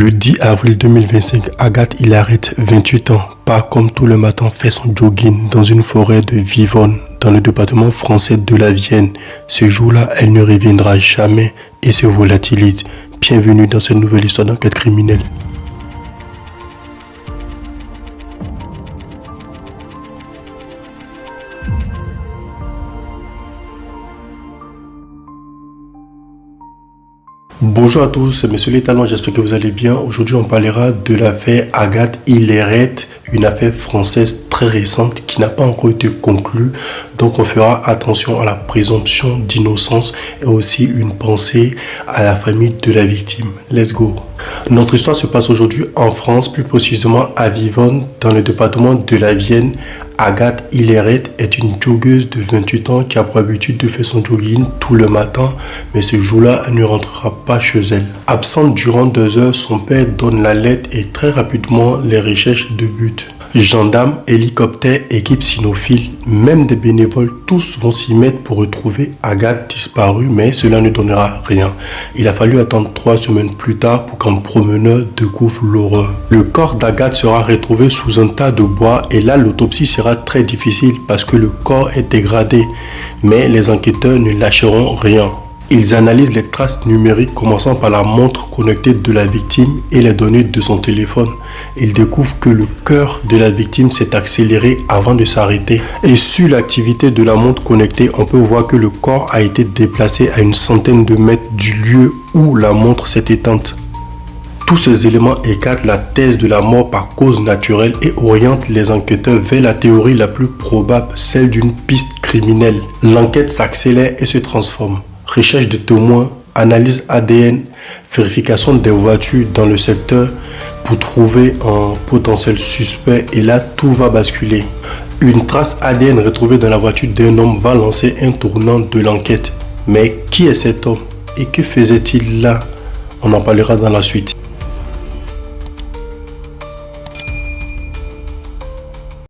Le 10 avril 2025, Agathe Hilaret, 28 ans, part comme tout le matin faire son jogging dans une forêt de Vivonne, dans le département français de la Vienne. Ce jour-là, elle ne reviendra jamais et se volatilise. Bienvenue dans cette nouvelle histoire d'enquête criminelle. Bonjour à tous, Monsieur les Talents, j'espère que vous allez bien. Aujourd'hui, on parlera de l'affaire Agathe Hilaret, une affaire française très récente qui n'a pas encore été conclue. Donc, on fera attention à la présomption d'innocence et aussi une pensée à la famille de la victime. Let's go. Notre histoire se passe aujourd'hui en France, plus précisément à Vivonne, dans le département de la Vienne. Agathe Hilaret est une joggeuse de 28 ans qui a pour habitude de faire son jogging tout le matin, mais ce jour-là, elle ne rentrera pas chez elle. Absente durant 2 heures, son père donne l'alerte et très rapidement, les recherches débutent. Gendarmes, hélicoptères, équipe cynophile, même des bénévoles, tous vont s'y mettre pour retrouver Agathe disparue, mais cela ne donnera rien. Il a fallu attendre 3 semaines plus tard pour qu'un promeneur découvre l'horreur. Le corps d'Agathe sera retrouvé sous un tas de bois et là l'autopsie sera très difficile parce que le corps est dégradé, mais les enquêteurs ne lâcheront rien. Ils analysent les traces numériques commençant par la montre connectée de la victime et les données de son téléphone. Ils découvrent que le cœur de la victime s'est accéléré avant de s'arrêter. Et sur l'activité de la montre connectée, on peut voir que le corps a été déplacé à une centaine de mètres du lieu où la montre s'est éteinte. Tous ces éléments écartent la thèse de la mort par cause naturelle et orientent les enquêteurs vers la théorie la plus probable, celle d'une piste criminelle. L'enquête s'accélère et se transforme. Recherche de témoins, analyse ADN, vérification des voitures dans le secteur pour trouver un potentiel suspect et là tout va basculer. Une trace ADN retrouvée dans la voiture d'un homme va lancer un tournant de l'enquête. Mais qui est cet homme et que faisait-il là? On en parlera dans la suite.